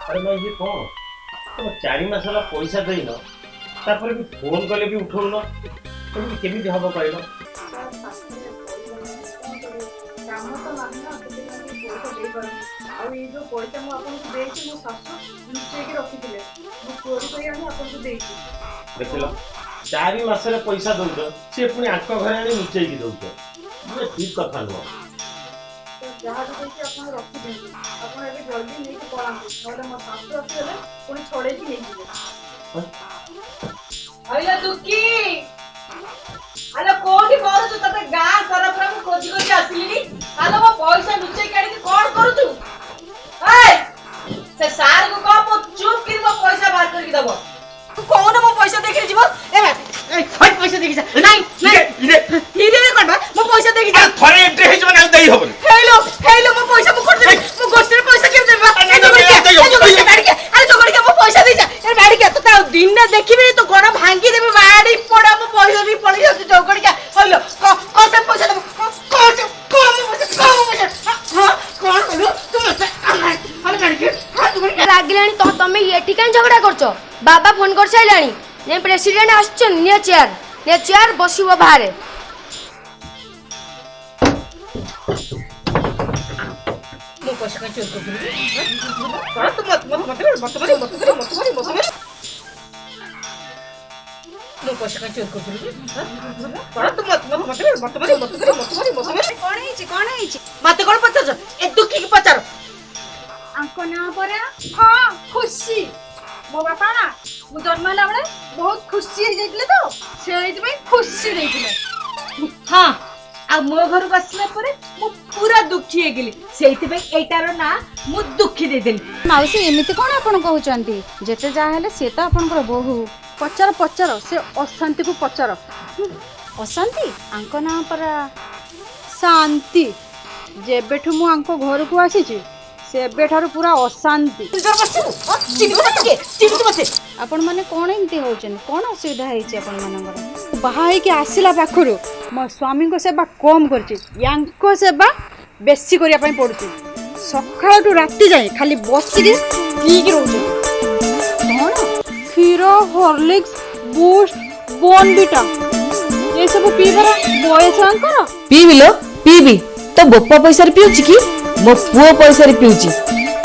अरे मैं ये कौन तुम 4 मास है पैसा देन तापर भी फोन कले भी उठौन केमी हम कहल काम तो नहीं ना पैसा दे पार ये जो पैसा मुझे देती मो शाशु लुचेक रखी चोरी कर देखल 4 मास पैसा दौच सी पुणी आक घर आनी लुचेक दौच ये ठीक कथा नुह जहाँ भी देखिए आप रखी दिखाते आप जल्दी नहीं पलाते ना मो शाशु आसगले पुणी छड़े अरे दुखी हेलो कोठी करू तते गाँ सारा पूरा मु खोजी खोजी आसिली हेलो मो पैसा लुचै काढी कोन करू तू ए से सार को कह मो चुप कर मो पैसा बाहर करके दबो तू कोन मो पैसा देखि जीवो ए हट पैसा देखि जा नहीं इरे करबा मो पैसा देखि जा थरे एंट्री हे जमा दई होबन हेलो मो पैसा मु कर दे मो गोस्टर पैसा के देबा अरे जोगड़ी के मो पैसा दे जा ए बाड़ी के तो दिन ना देखिबे तो गण भांगी देबे बाड़ी पड़ा मो पैसा भी पड़ी जा जोगड़ी के हेलो कौन पैसा देबो रागिलानी तो तमे एठी कान झगड़ा करछो बाबा फोन कर साइलानी ने प्रेसिडेंट आछन ने चेयर बसिबो बाहरे मो पैसा का चोर कर तू मत मो पैसा का चोर कर तू मत कोन हेछि मत कोन पचार ए दुखी की पचार आंको ना परे हां खुशी मो बापा ना मु जन्म होला बळे बहुत खुशी हे जाइतले तो सेइत में खुशी देइतले हां आ मो घर बसला परे मु पूरा दुखी हे गेली सेइत में एटारो ना मु दुखी दे देली माउसी एमिति कोन आपण कहउचंती जेते जा हेले से त आपनकर बहु पचार से अशांति को पचार अशांति आंको ना परा शांति जेबेठु मु आंको घर को आसीची सेबेठारु पूरा अशांति आपण माने कोन एमती होचन कोन असुविधा हेछि आपण मानकर बाहाई के आसिला पाखरु मो स्वामी को सेवा कम करछि यांको सेवा बेसी करिया पई पड़ुछि सकाळ टु राती जाय खाली बसी के पीक रहउछि कोन क्षीर हॉर्लिक्स बूस्ट बोर्नविटा ये सब पीबार बयस अंकर पीबिलो पीबी तो बोपा पैसा पिउछि कि मो पुओ पैसा पिउछि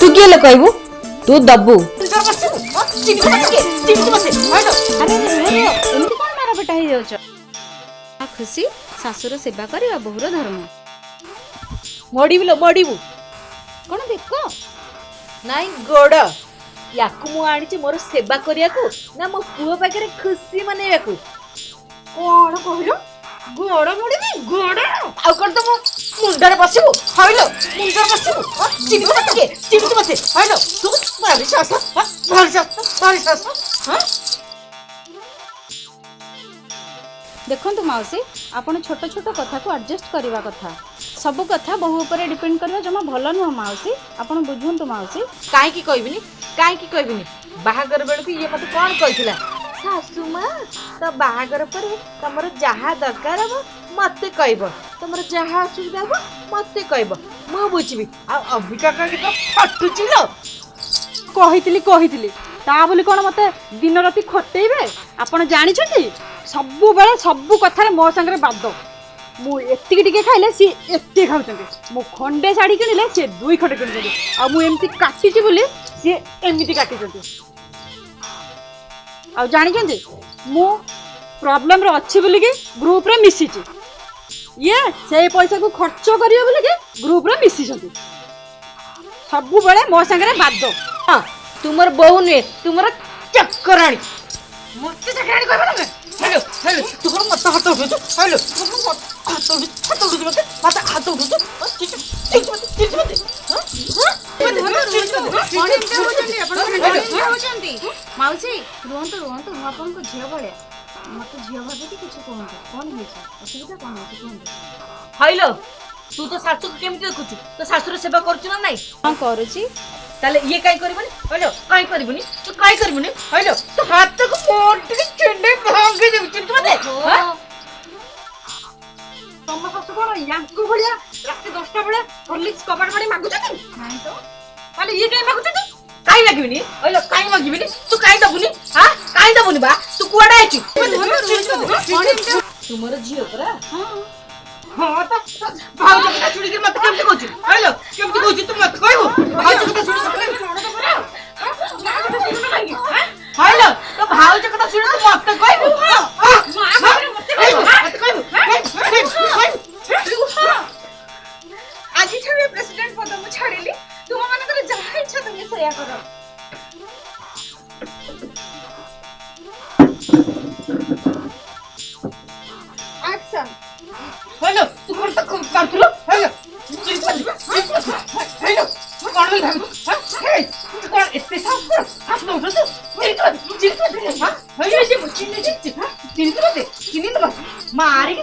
तू के कहबू तू दबू अरे एमती कोन मारा बेटा हे जाउछ खुशी सासुर सेवा करबा बहुर धर्म मडिबू कोन देखो नाई गोड़ याकु मु आनी मोर सेवा करिया को ना मो पुओ पाखरे खुशी मनेया को कोन कहलो गोड़ मोड़ी गोड़ आउ कर तो मुंडर बसिबू हइलो मुंडर बसिबू चिबिबू मते हइलो तू मारी सास हां देखंतु माउसी आपण छोट छोट कथा को एडजस्ट करबा कथा सब कथा बहु ऊपर डिपेंड करबा जमा भलो न माउसी आपण बुझंतु माउसी काहे की कहबिनी बाहागर बेल को ये मते कोन कहितला सासु मां तो बाहागर पर तमर जहा दरकार हो मते कहबो तमर जहा असुविधा हो मते कहबो मु बुझबी आ अबिका का तो फटुची लो कहितली ता बोली कोन मते दिन राती खटेइबे आपण जानि छथि सबु बेले सबु कथा रे मो संगे बाद मु एत्ती टिके खाइले सी एत्ती खाउछन्ते मु खंडे साड़ी किनिले से दुई खंडे किनिले आ मु एम्ति काटिची बोली सी एमिति काटिछन्ते आ जानि छन्ते मु प्रॉब्लम रे अछि बोली के ग्रुप रे मिसिची ये से पैसा को खर्च करियो बोली के ग्रुप रे मिसी छन्ते सबु बेले मो संगे बाद हां तुमर बहु ने तुमर चक्कराणी मते चक्कराणी कहबा ना हेलो तू कर मत हाथ उठो हेलो हाथ उठो मत हाथ उठो माउसी रुहंतु मु आपन को झियो भले मत झियो भाबे कि कुछ कहंतु कोन हेछि असुविधा कोन हेछि कहंतु हेलो तू तो सासु को केमति देखुछु तो सासुर सेवा करछु ना नहीं हां करूची ताले ये काई करबनी हेलो काई करबनी तू काई करबनी हेलो तो हाथ को मोट के चेंडे भांगे दे तू मते हां तम सासु कोन यांको भलिया रात 10टा बेले हॉर्लिक्स कबाड़ बाड़ी मागु छथि नहीं तो ताले ये काई मागु छथि काई କାଇଁ ଲାଗିବିନି କହିଲ କାଇଁ ମାଗିବିନି ତୁ କାଇଁ ଦବୁନି ହଁ କାଇଁ ଦବୁନି ବା ତୁ କୁଆଡେ ଆଇଛୁ ତୁମର ଝିଅ ପରା ହଁ ତ ଭାଉଜ କଥା ଶୁଣିକି ମତେ କେମିତି କହୁଛୁ କହିଲ କେମିତି କହୁଛୁ ତୁ ମତେ କହିବୁ ଭାଉଜ କଥା ଶୁଣି କହିଲ ତ ଭାଉଜ କଥା ଶୁଣି ତୁ ମତେ କହିବୁ ଆଜିଠାରୁ ପ୍ରେସିଡେଣ୍ଟ ପଦ ମୁଁ ଛାଡ଼ିଲି ତୁମମାନଙ୍କର ଯାହା ଇଚ୍ଛା ତୁମେ ସେଇଆ କର ଆକ୍ସନ କହିଲ ତୁ କଣ ତ କରୁଥିଲୁ କହିଲ କହିଲ ମୁଁ କଣ ବୋଲି ଭାବିଛୁ ତୁ କଣ ଏତେ ହାତ ଉଠୁଛୁ ମାରିକି